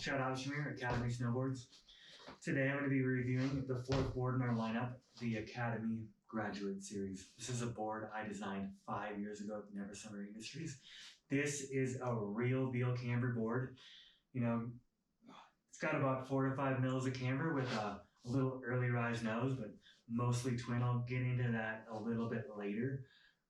Chad Abshmir, Academy Snowboards. Today I'm going to be reviewing the fourth board in our lineup, the Academy Graduate Series. This is a board I designed 5 years ago at Never Summer Industries. This is a real deal camber board. You know, it's got about 4 to 5 mils of camber with a little early rise nose, but mostly twin. I'll get into that a little bit later.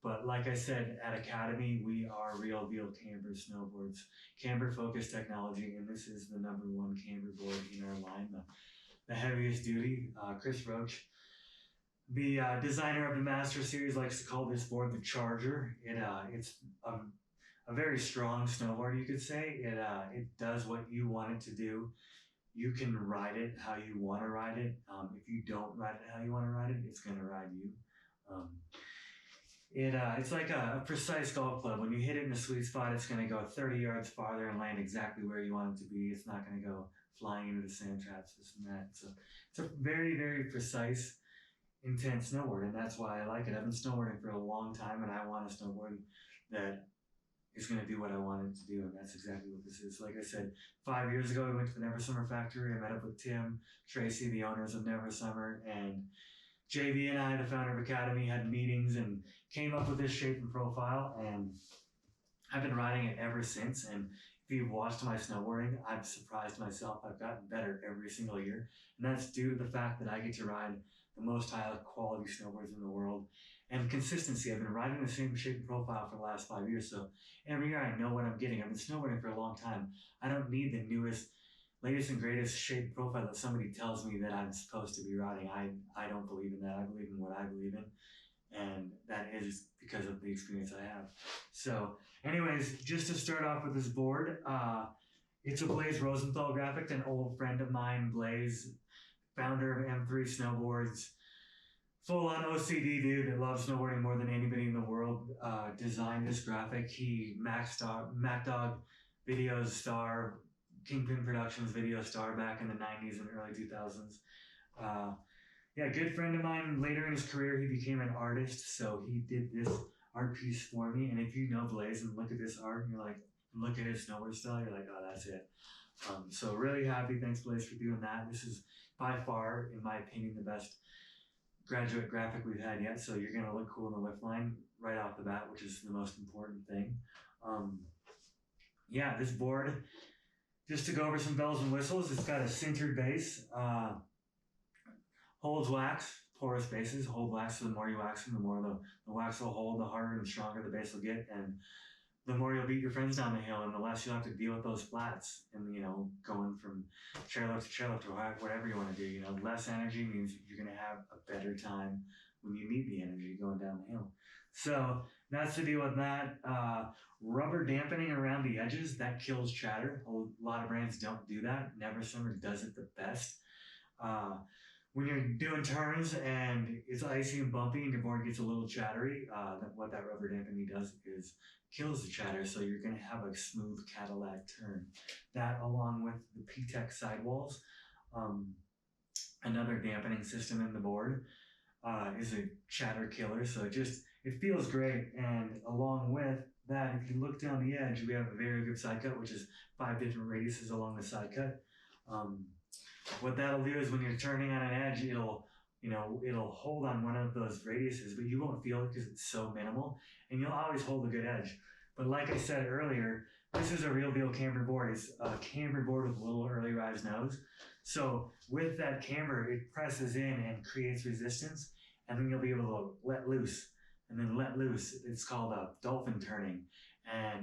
But like I said, at Academy, we are real deal camber snowboards, camber focused technology, and this is the #1 camber board in our line, the heaviest duty. Chris Roach, the designer of the Master Series, likes to call this board the Charger. It's a very strong snowboard, you could say. It does what you want it to do. You can ride it how you want to ride it. If you don't ride it how you want to ride it, it's going to ride you. It's like a precise golf club. When you hit it in the sweet spot, it's going to go 30 yards farther and land exactly where you want it to be. It's not going to go flying into the sand traps, this and that. So it's a very, very precise, intense snowboard, and that's why I like it. I've been snowboarding for a long time, and I want a snowboard that is going to do what I want it to do, and that's exactly what this is. Like I said, 5 years ago, we went to the Never Summer factory. I met up with Tim, Tracy, the owners of Never Summer, and JV and I, the founder of Academy, had meetings and came up with this shape and profile, and I've been riding it ever since. And if you've watched my snowboarding, I've surprised myself. I've gotten better every single year, and that's due to the fact that I get to ride the most high quality snowboards in the world. And consistency, I've been riding the same shape and profile for the last 5 years, so every year I know what I'm getting. I've been snowboarding for a long time. I don't need the newest, latest and greatest shape profile that somebody tells me that I'm supposed to be riding. I don't believe in that. I believe in what I believe in, and that is because of the experience I have. So anyways, just to start off with this board, it's a Blaze Rosenthal graphic, an old friend of mine, Blaze, founder of M3 Snowboards, full-on OCD dude that loves snowboarding more than anybody in the world, designed this graphic. He MacDog Videos star, Kingpin Productions video star back in the 90s and early 2000s. Yeah, good friend of mine. Later in his career, he became an artist, so he did this art piece for me. And if you know Blaze and look at this art, and you're like, look at his snowboard style, you're like, oh, that's it. So really happy. Thanks, Blaze, for doing that. This is by far, in my opinion, the best graduate graphic we've had yet. So you're going to look cool in the lift line right off the bat, which is the most important thing. Yeah, this board, just to go over some bells and whistles, it's got a sintered base, holds wax, porous bases, hold wax. So the more you wax them, the more the wax will hold, the harder and stronger the base will get, and the more you'll beat your friends down the hill, and the less you'll have to deal with those flats. And, you know, going from chairlift to chairlift or whatever you want to do, you know, less energy means you're going to have a better time when you need the energy going down the hill. So that's the deal with that. Rubber dampening around the edges, that kills chatter. A lot of brands don't do that. Never Summer does it the best. When you're doing turns and it's icy and bumpy and your board gets a little chattery, what that rubber dampening does is kills the chatter, so you're going to have a smooth Cadillac turn. That, along with the P-Tech sidewalls, another dampening system in the board, is a chatter killer. So it feels great. And along with that, if you look down the edge, we have a very good side cut, which is 5 different radiuses along the side cut. What that'll do is when you're turning on an edge, it'll hold on one of those radiuses, but you won't feel it because it's so minimal, and you'll always hold a good edge. But like I said earlier, this is a real deal camber board. It's a camber board with a little early rise nose. So with that camber, it presses in and creates resistance, and then you'll be able to let loose. And then let loose, it's called a dolphin turning,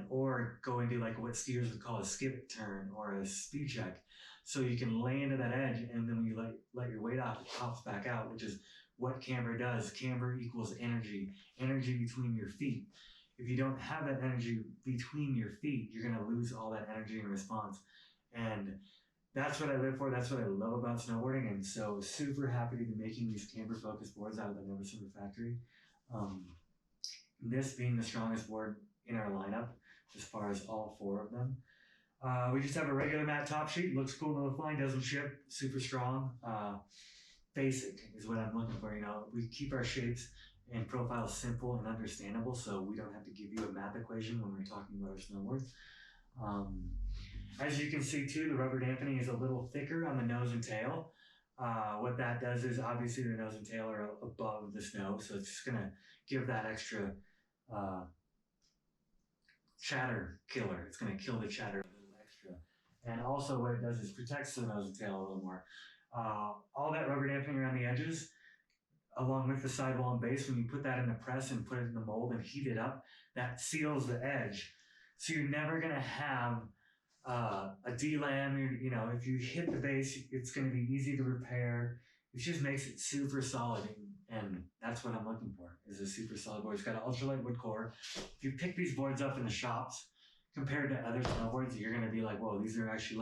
or go into like what skiers would call a skip turn or a speed check. So you can lay into that edge, and then when you let your weight off, it pops back out, which is what camber does. Camber equals energy between your feet. If you don't have that energy between your feet, you're gonna lose all that energy in response. And that's what I live for. That's what I love about snowboarding. And so super happy to be making these camber focused boards out of the Never Summer factory. This being the strongest board in our lineup as far as all 4 of them. We just have a regular matte top sheet. Looks cool in the line, doesn't chip, super strong. Basic is what I'm looking for. You know, we keep our shapes and profiles simple and understandable, so we don't have to give you a math equation when we're talking about our snowboards. As you can see too, the rubber dampening is a little thicker on the nose and tail. What that does is obviously the nose and tail are above the snow, so it's just gonna give that extra chatter killer. It's gonna kill the chatter a little extra. And also what it does is protects the nose and tail a little more. All that rubber dampening around the edges, along with the sidewall and base, when you put that in the press and put it in the mold and heat it up, that seals the edge. So you're never gonna have a D-lam. You know, if you hit the base, it's gonna be easy to repair. It just makes it super solid, and that's what I'm looking for, is a super solid board. It's got an ultralight wood core. If you pick these boards up in the shops, compared to other snowboards, you're gonna be like, whoa, these are actually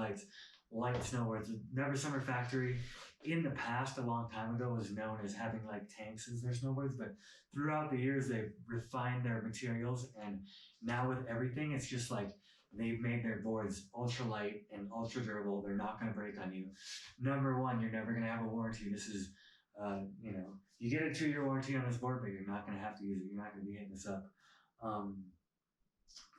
light snowboards. Never Summer Factory, in the past, a long time ago, was known as having like tanks as their snowboards, but throughout the years, they've refined their materials, and now with everything, it's just like, they've made their boards ultra light and ultra durable. They're not going to break on you. Number one, you're never going to have a warranty. This is, you know, you get a 2-year warranty on this board, but you're not going to have to use it. You're not going to be hitting this up.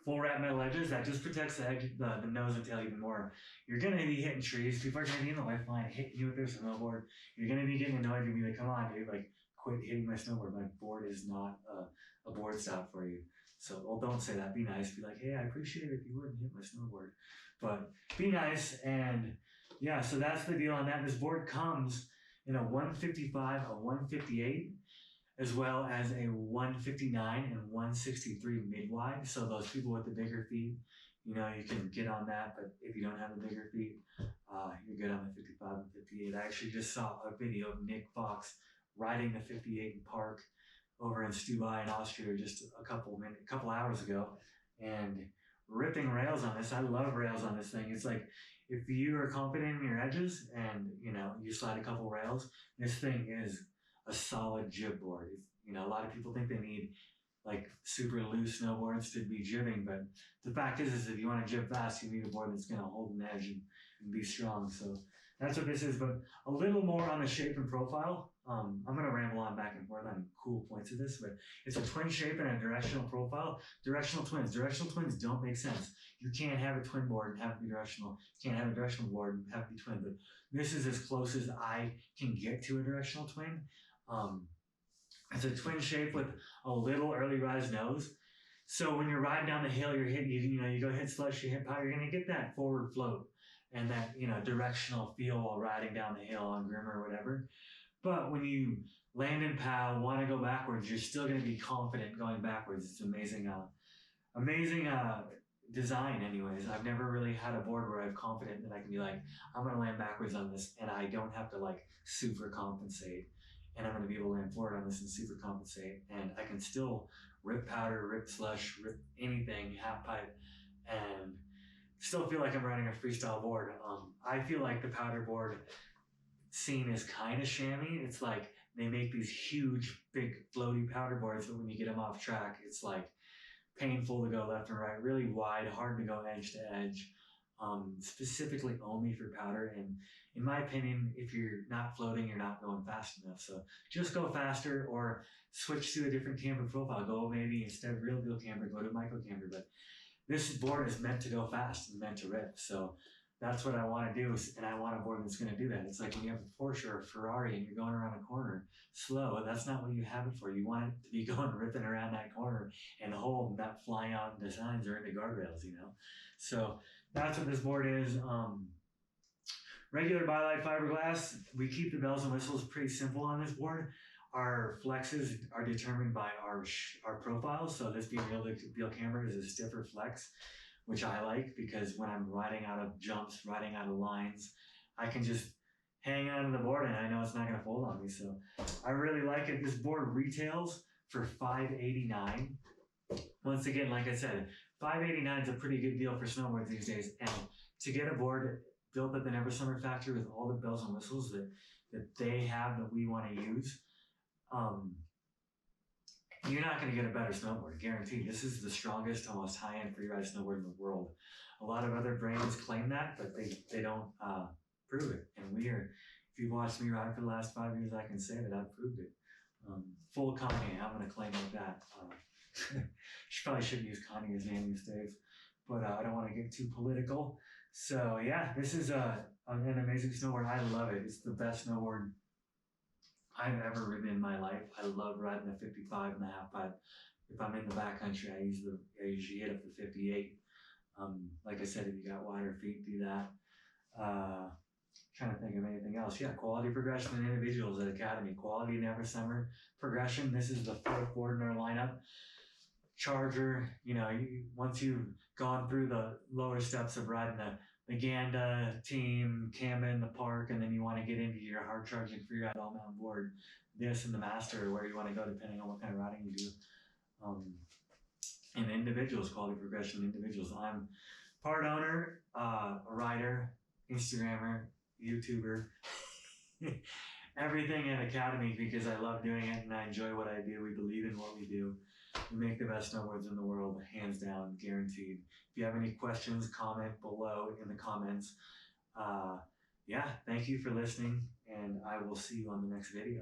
Full wrap metal edges, that just protects the edge, the nose and tail even more. You're going to be hitting trees. People are going to be in the lifeline, hitting you with their snowboard. You're going to be getting annoyed. You'll be like, come on, dude, like, quit hitting my snowboard. My board is not a board stop for you. So, well, don't say that. Be nice. Be like, hey, I appreciate it if you wouldn't hit my snowboard. But be nice. And yeah, so that's the deal on that. This board comes in a 155, a 158, as well as a 159 and 163 mid-wide. So those people with the bigger feet, you know, you can get on that. But if you don't have the bigger feet, you're good on the 55 and 58. I actually just saw a video of Nick Fox riding the 58 in park over in Stubai in Austria just a couple hours ago, and ripping rails on this. I love rails on this thing. It's like, if you are confident in your edges and, you know, you slide a couple rails, this thing is a solid jib board. You know, a lot of people think they need like super loose snowboards to be jibbing, but the fact is if you want to jib fast, you need a board that's going to hold an edge and be strong. So that's what this is, but a little more on the shape and profile. I'm going to ramble on back and forth on cool points of this, but it's a twin shape and a directional profile. Directional twins don't make sense. You can't have a twin board and have it be directional. You can't have a directional board and have it be twin, but this is as close as I can get to a directional twin. It's a twin shape with a little early rise nose. So when you're riding down the hill, you go hit slush, you hit power, you're going to get that forward float and that, you know, directional feel while riding down the hill on groomer or whatever. But when you land in POW, want to go backwards, you're still going to be confident going backwards. It's amazing design anyways. I've never really had a board where I'm confident that I can be like, I'm going to land backwards on this and I don't have to like super compensate. And I'm going to be able to land forward on this and super compensate. And I can still rip powder, rip slush, rip anything, half pipe, and still feel like I'm riding a freestyle board. I feel like the powder board scene is kind of shammy. It's like they make these huge, big, floaty powder boards, but when you get them off track, it's like painful to go left and right, really wide, hard to go edge to edge, specifically only for powder. And in my opinion, if you're not floating, you're not going fast enough. So just go faster or switch to a different camber profile. Go maybe instead of real deal camber, go to micro camber. But this board is meant to go fast and meant to rip. So that's what I want to do, and I want a board that's going to do that. It's like when you have a Porsche or a Ferrari and you're going around a corner slow, that's not what you have it for. You want it to be going ripping around that corner and hold, not flying out into signs or into guardrails, you know? So that's what this board is. Regular Bi-Light fiberglass. We keep the bells and whistles pretty simple on this board. Our flexes are determined by our profiles. So this being real deal camber is a stiffer flex, which I like because when I'm riding out of jumps, riding out of lines, I can just hang on to the board and I know it's not going to fold on me. So I really like it. This board retails for $589. Once again, like I said, $589 is a pretty good deal for snowboards these days. And to get a board built at the Never Summer Factory with all the bells and whistles that they have that we want to use, you're not going to get a better snowboard, guaranteed. This is the strongest, most high-end freeride snowboard in the world. A lot of other brands claim that, but they don't prove it. And if you've watched me ride for the last 5 years, I can say that I've proved it. Full Kanye, I'm going to claim like that. Probably shouldn't use Kanye as name these days, but I don't want to get too political. So yeah, this is an amazing snowboard. I love it. It's the best snowboard I've ever ridden in my life. I love riding the 55 and a half pipe. If I'm in the backcountry, I usually hit up the 58. Like I said, if you got wider feet, do that. Trying to think of anything else. Yeah, quality progression in individuals at Academy. Quality never summer progression. This is the fourth board in our lineup. Charger, once you've gone through the lower steps of riding the Ganda team, camber in the park, and then you want to get into your hard charging freeride all mountain board, this and the master are where you want to go depending on what kind of riding you do. And individuals, quality progression individuals. I'm part owner, a rider, Instagrammer, YouTuber, everything at Academy because I love doing it and I enjoy what I do. We believe in what we do. We make the best snowboards in the world, hands down, guaranteed. If you have any questions, comment below in the comments. Yeah, thank you for listening, and I will see you on the next video.